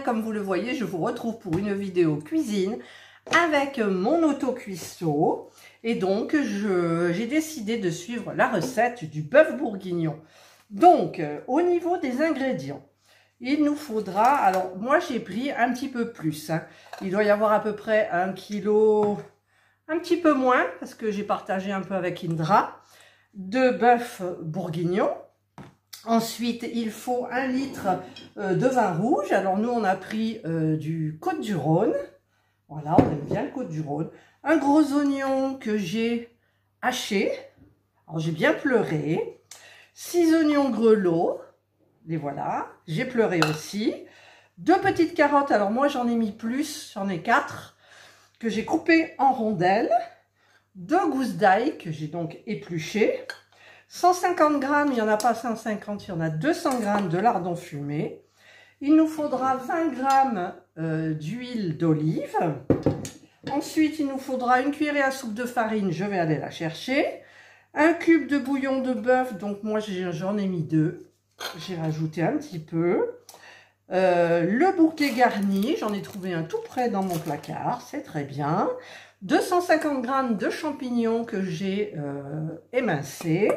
comme vous le voyez, je vous retrouve pour une vidéo cuisine avec mon auto-cuistot. Et donc, j'ai décidé de suivre la recette du bœuf bourguignon. Donc, au niveau des ingrédients, il nous faudra, alors moi j'ai pris un petit peu plus, hein. Il doit y avoir à peu près 1 kilo, un petit peu moins, parce que j'ai partagé un peu avec Indra, de bœuf bourguignon. Ensuite, il faut 1 litre de vin rouge. Alors nous, on a pris du Côtes-du-Rhône. Voilà, on aime bien le Côtes-du-Rhône. Un gros oignon que j'ai haché. Alors j'ai bien pleuré. 6 oignons grelots. Les voilà. J'ai pleuré aussi. 2 petites carottes. Alors moi, j'en ai mis plus. J'en ai 4 que j'ai coupées en rondelles. 2 gousses d'ail que j'ai donc épluchées. 150 grammes, il n'y en a pas 150, il y en a 200 grammes de lardons fumés. Il nous faudra 20 grammes d'huile d'olive. Ensuite, il nous faudra une cuillerée à soupe de farine, je vais aller la chercher. Un cube de bouillon de bœuf, donc moi j'en ai mis 2. J'ai rajouté un petit peu. Le bouquet garni, j'en ai trouvé un tout près dans mon placard, c'est très bien. 250 grammes de champignons que j'ai émincés.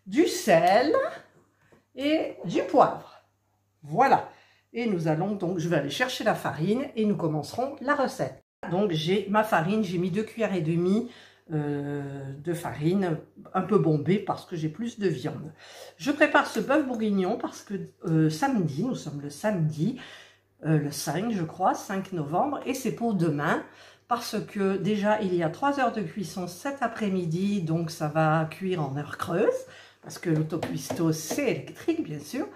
Du sel et du poivre. Voilà. Et nous allons donc, je vais aller chercher la farine et nous commencerons la recette. Donc j'ai ma farine, j'ai mis 2 cuillères et demie de farine, un peu bombée parce que j'ai plus de viande. Je prépare ce bœuf bourguignon parce que samedi, nous sommes le samedi, le 5 je crois, 5 novembre, et c'est pour demain. Parce que déjà il y a 3 heures de cuisson cet après-midi, donc ça va cuire en heure creuse. Parce que l'auto-cuistot c'est électrique bien sûr,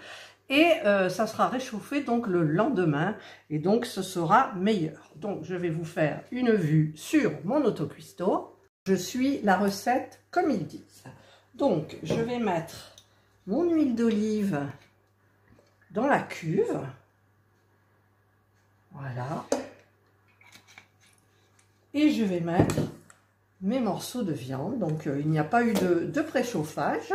et ça sera réchauffé donc le lendemain, et donc ce sera meilleur. Donc je vais vous faire une vue sur mon auto-cuistot. Je suis la recette comme ils disent. Donc je vais mettre mon huile d'olive dans la cuve, voilà, et je vais mettre mes morceaux de viande. Donc il n'y a pas eu de préchauffage.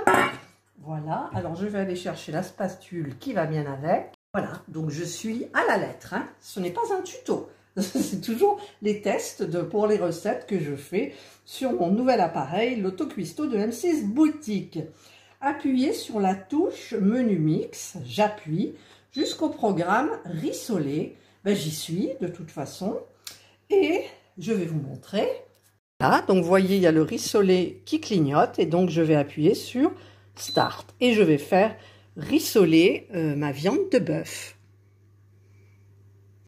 Voilà, alors je vais aller chercher la spatule qui va bien avec. Voilà, donc je suis à la lettre, hein. Ce n'est pas un tuto, c'est toujours les tests pour les recettes que je fais sur mon nouvel appareil, l'auto-cuistot de M6 Boutique. Appuyez sur la touche menu mix, j'appuie jusqu'au programme rissoler. Ben, j'y suis de toute façon et je vais vous montrer. Voilà, donc vous voyez, il y a le rissoler qui clignote et donc je vais appuyer sur Start et je vais faire rissoler ma viande de bœuf.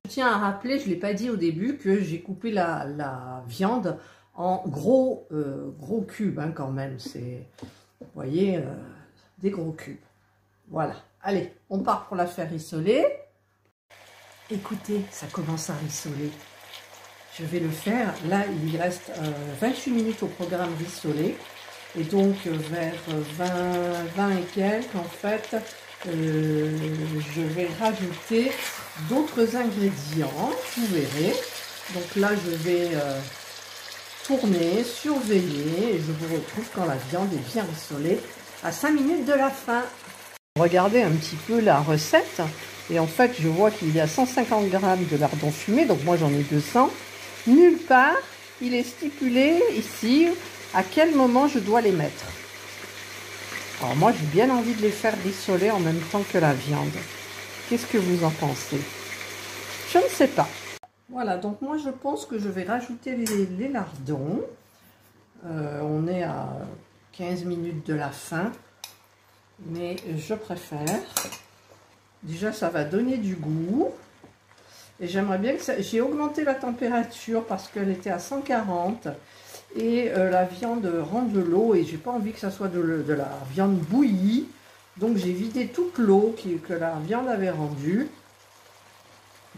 Je tiens à rappeler, je ne l'ai pas dit au début, que j'ai coupé la viande en gros cubes, hein, quand même. C'est, vous voyez, des gros cubes. Voilà, allez, on part pour la faire rissoler. Écoutez, ça commence à rissoler. Je vais le faire, là il reste 28 minutes au programme rissoler, et donc vers 20 et quelques en fait, je vais rajouter d'autres ingrédients, vous verrez. Donc là je vais tourner, surveiller, et je vous retrouve quand la viande est bien rissolée à 5 minutes de la fin. Regardez un petit peu la recette, et en fait je vois qu'il y a 150 grammes de lardons fumés, donc moi j'en ai 200. Nulle part, il est stipulé ici à quel moment je dois les mettre. Alors moi, j'ai bien envie de les faire rissoler en même temps que la viande. Qu'est-ce que vous en pensez? Je ne sais pas. Voilà, donc moi, je pense que je vais rajouter les lardons. On est à 15 minutes de la fin, mais je préfère. Déjà, ça va donner du goût. Et j'aimerais bien que ça... J'ai augmenté la température parce qu'elle était à 140 et la viande rend de l'eau et j'ai pas envie que ça soit de la viande bouillie. Donc j'ai vidé toute l'eau que la viande avait rendue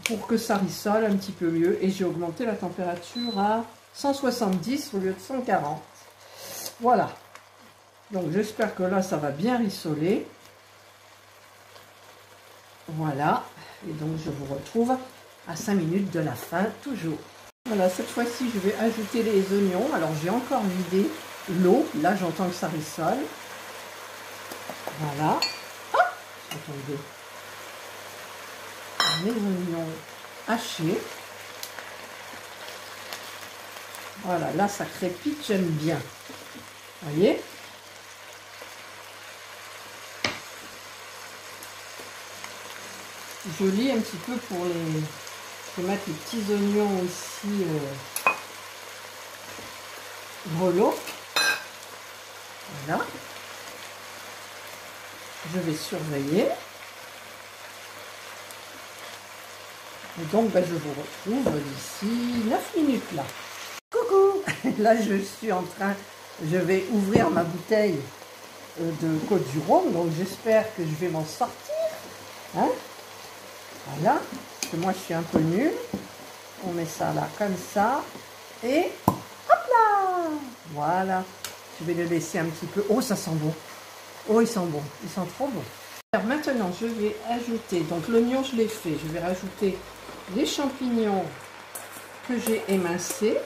pour que ça rissole un petit peu mieux, et j'ai augmenté la température à 170 au lieu de 140. Voilà. Donc j'espère que là ça va bien rissoler. Voilà. Et donc je vous retrouve à 5 minutes de la fin, toujours. Voilà, cette fois-ci, je vais ajouter les oignons. Alors, j'ai encore vidé l'eau. Là, j'entends que ça rissole. Voilà. Ah, attendez. mes oignons hachés. Voilà, là ça crépite, j'aime bien. Vous voyez? Je lis un petit peu pour les... Je vais mettre les petits oignons aussi grelots. Voilà. Je vais surveiller. Et donc, ben, je vous retrouve d'ici 9 minutes là. Coucou! Là, je suis en train... Je vais ouvrir ma bouteille de Côtes-du-Rhône. Donc, j'espère que je vais m'en sortir. Hein? Voilà. Parce que moi, je suis un peu nulle. On met ça là, comme ça. Et hop là! Voilà. Je vais le laisser un petit peu. Oh, ça sent bon. Oh, ils sont bons. Ils sont trop bons. Alors maintenant, je vais ajouter. Donc, l'oignon, je l'ai fait. Je vais rajouter les champignons que j'ai émincés.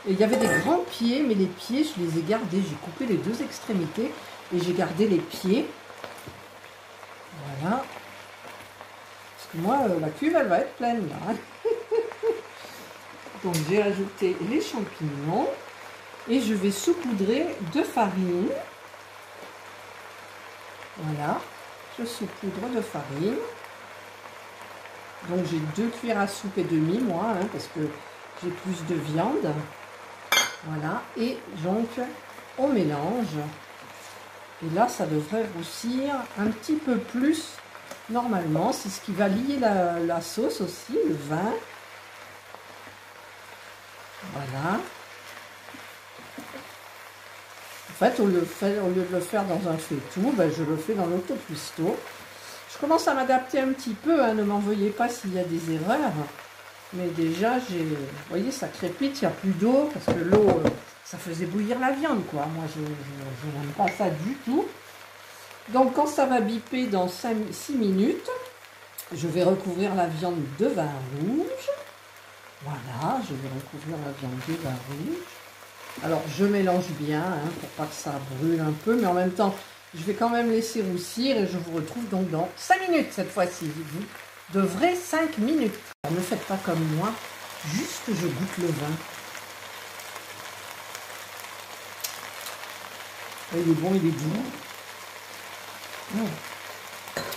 Et il y avait des grands pieds, mais les pieds, je les ai gardés. J'ai coupé les deux extrémités et j'ai gardé les pieds. Voilà. Parce que moi, la cuve, elle va être pleine là. Hein. Donc, j'ai ajouté les champignons et je vais saupoudrer de farine. Voilà. Je saupoudre de farine. Donc, j'ai 2 cuillères à soupe et demi, moi, hein, parce que j'ai plus de viande. Voilà, et donc on mélange. Et là, ça devrait roussir un petit peu plus normalement. C'est ce qui va lier la sauce aussi, le vin. Voilà. En fait, au lieu de le faire dans un faitout, ben, je le fais dans l'autocuisto. Je commence à m'adapter un petit peu, hein, ne m'en veuillez pas s'il y a des erreurs. Mais déjà, vous voyez, ça crépite, il n'y a plus d'eau, parce que l'eau, ça faisait bouillir la viande, quoi. Moi, je n'aime pas ça du tout. Donc, quand ça va biper dans 6 minutes, je vais recouvrir la viande de vin rouge. Voilà, je vais recouvrir la viande de vin rouge. Alors, je mélange bien, hein, pour pas que ça brûle un peu, mais en même temps, je vais quand même laisser roussir et je vous retrouve donc dans 5 minutes cette fois-ci. De vraies 5 minutes. Alors, ne faites pas comme moi, juste je goûte le vin. Il est bon, il est doux.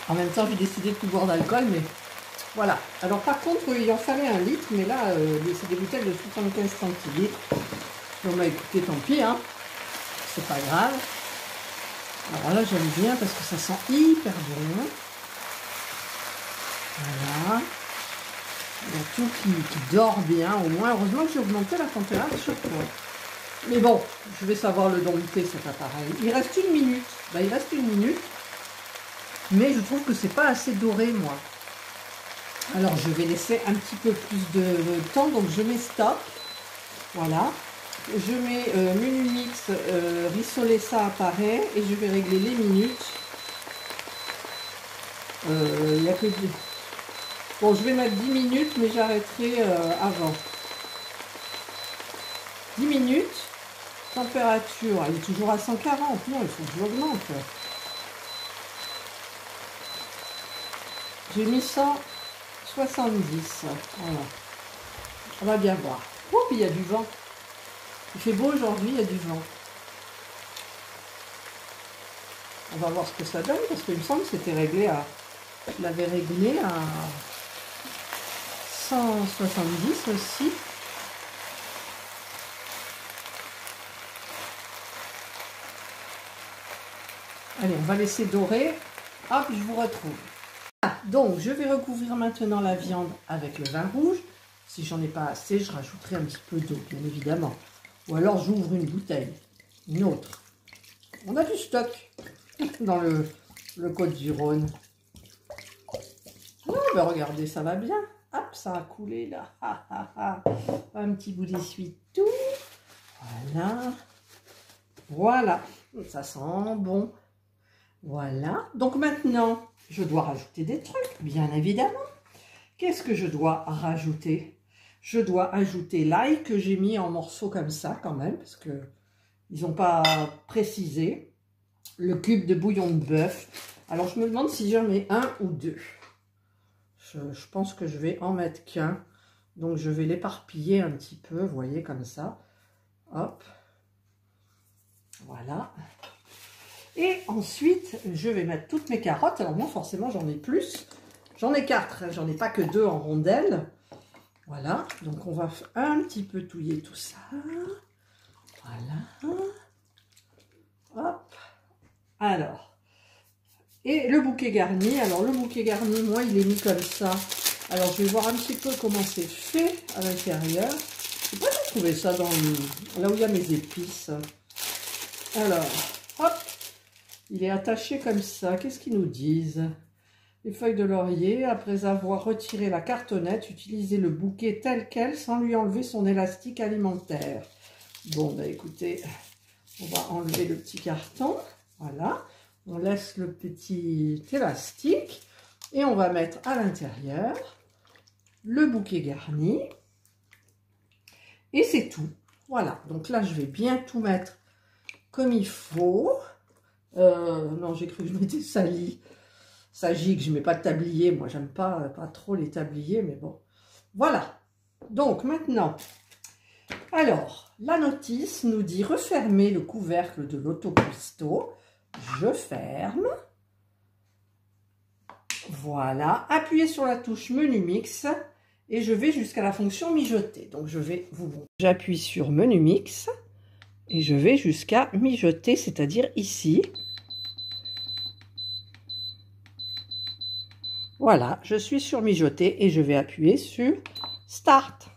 En même temps, j'ai décidé de plus boire d'alcool, mais voilà. Alors par contre, il en fallait 1 litre, mais là, c'est des bouteilles de 75 centilitres. On m'a écouté, tant pis, hein. C'est pas grave. Alors là, j'aime bien parce que ça sent hyper bon. Voilà. Il y a tout qui dort bien, au moins. Heureusement que j'ai augmenté la température. Mais bon, je vais savoir le dompter, cet appareil. Il reste 1 minute. Ben, il reste 1 minute. Mais je trouve que c'est pas assez doré, moi. Alors, je vais laisser un petit peu plus de temps. Donc, je mets stop. Voilà. Je mets menu mix, rissoler, ça apparaît. Et je vais régler les minutes. Il n'y a que... Bon, je vais mettre 10 minutes, mais j'arrêterai avant. 10 minutes. Température, elle est toujours à 140. Non, il faut que je l'augmente. J'ai mis 170. Voilà. On va bien voir. Oh, puis il y a du vent. Il fait beau aujourd'hui, il y a du vent. On va voir ce que ça donne, parce qu'il me semble que c'était réglé à... Je l'avais réglé à 170 aussi. Allez, on va laisser dorer. Hop, je vous retrouve. Ah, donc, je vais recouvrir maintenant la viande avec le vin rouge. Si j'en ai pas assez, je rajouterai un petit peu d'eau, bien évidemment. Ou alors, j'ouvre une bouteille. Une autre. On a du stock dans le Côtes-du-Rhône. Oh, ben regardez, ça va bien. Hop, ça a coulé là. Un petit bout d'essuie-tout. Voilà. Voilà. Ça sent bon. Voilà. Donc maintenant, je dois rajouter des trucs, bien évidemment. Qu'est-ce que je dois rajouter? Je dois ajouter l'ail que j'ai mis en morceaux comme ça quand même, parce que ils n'ont pas précisé. Le cube de bouillon de bœuf. Alors je me demande si j'en mets 1 ou 2. Je pense que je vais en mettre qu'un. Donc, je vais l'éparpiller un petit peu, vous voyez, comme ça. Hop. Voilà. Et ensuite, je vais mettre toutes mes carottes. Alors moi, forcément, j'en ai plus. J'en ai 4, hein. J'en ai pas que 2 en rondelles. Voilà. Donc, on va un petit peu touiller tout ça. Voilà. Hop. Alors. Et le bouquet garni. Alors, le bouquet garni, moi, il est mis comme ça. Alors, je vais voir un petit peu comment c'est fait à l'intérieur. Je n'ai pas trouvé ça dans là où il y a mes épices. Alors, hop. Il est attaché comme ça. Qu'est-ce qu'ils nous disent? Les feuilles de laurier, après avoir retiré la cartonnette, utilisez le bouquet tel quel sans lui enlever son élastique alimentaire. Bon, bah écoutez, on va enlever le petit carton. Voilà. On laisse le petit élastique et on va mettre à l'intérieur le bouquet garni. Et c'est tout. Voilà. Donc là, je vais bien tout mettre comme il faut. Non, j'ai cru que je m'étais salie. Ça gicle, je ne mets pas de tablier. Moi, j'aime pas trop les tabliers, mais bon. Voilà. Donc, maintenant, alors, la notice nous dit refermer le couvercle de l'autocuistot. Je ferme. Voilà. Appuyez sur la touche menu mix et je vais jusqu'à la fonction mijoter. Donc, je vais vous montrer. J'appuie sur menu mix et je vais jusqu'à mijoter, c'est-à-dire ici. Voilà, je suis sur mijoter et je vais appuyer sur Start.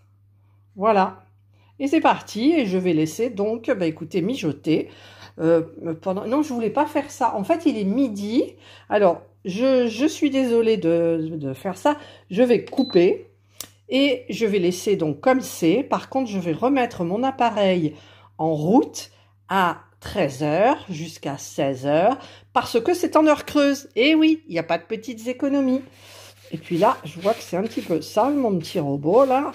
Voilà. Et c'est parti. Et je vais laisser donc, bah, écoutez, mijoter. Non, je voulais pas faire ça. En fait, il est midi. Alors, je suis désolée de faire ça. Je vais couper et je vais laisser donc comme c'est. Par contre, je vais remettre mon appareil en route à 13 h jusqu'à 16 h parce que c'est en heure creuse. Et oui, il n'y a pas de petites économies. Et puis là, je vois que c'est un petit peu sale, mon petit robot, là.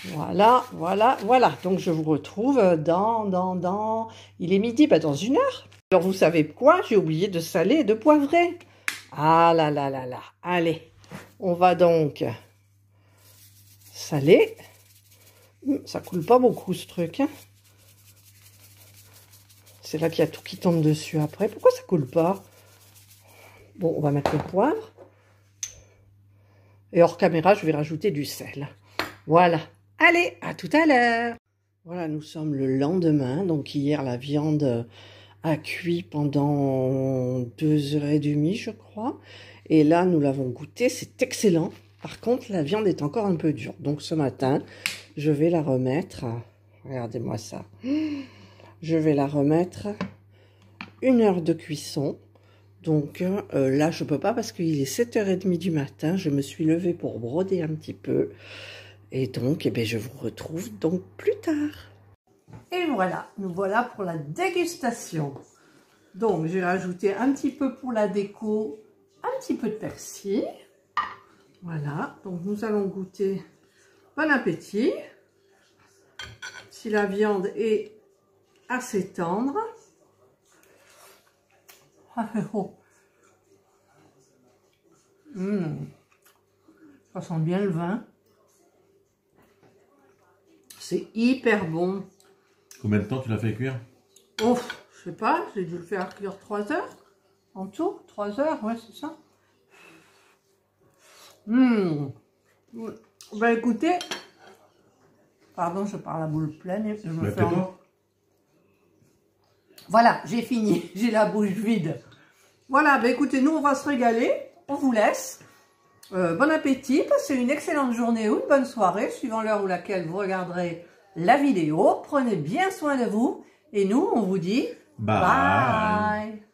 Voilà, voilà, voilà. Donc, je vous retrouve dans... Il est midi, bah, dans 1 heure. Alors, vous savez quoi? J'ai oublié de saler et de poivrer. Ah là là là là. Allez, on va donc saler. Ça coule pas beaucoup, ce truc, hein. C'est là qu'il y a tout qui tombe dessus après. Pourquoi ça coule pas? Bon, on va mettre le poivre. Et hors caméra, je vais rajouter du sel. Voilà. Allez, à tout à l'heure. Voilà, nous sommes le lendemain. Donc hier, la viande a cuit pendant 2h30, je crois. Et là, nous l'avons goûté. C'est excellent. Par contre, la viande est encore un peu dure. Donc ce matin, je vais la remettre. Regardez-moi ça. Je vais la remettre 1 heure de cuisson. Donc là, je ne peux pas parce qu'il est 7h30 du matin. Je me suis levée pour broder un petit peu. Et donc, eh bien, je vous retrouve donc plus tard. Et voilà, nous voilà pour la dégustation. Donc, j'ai rajouté un petit peu pour la déco, un petit peu de persil. Voilà, donc nous allons goûter. Bon appétit. Si la viande est assez tendre. Ça sent bien le vin. C'est hyper bon. Combien de temps tu l'as fait cuire? Oh, je sais pas, j'ai dû le faire cuire 3 heures. En tout, 3 heures, ouais, c'est ça. Bah écoutez, pardon, je parle à boule pleine et je me fais Voilà, j'ai fini, j'ai la bouche vide. Voilà, bah écoutez, nous on va se régaler, on vous laisse. Bon appétit, passez une excellente journée ou une bonne soirée, suivant l'heure où laquelle vous regarderez la vidéo. Prenez bien soin de vous et nous, on vous dit bye.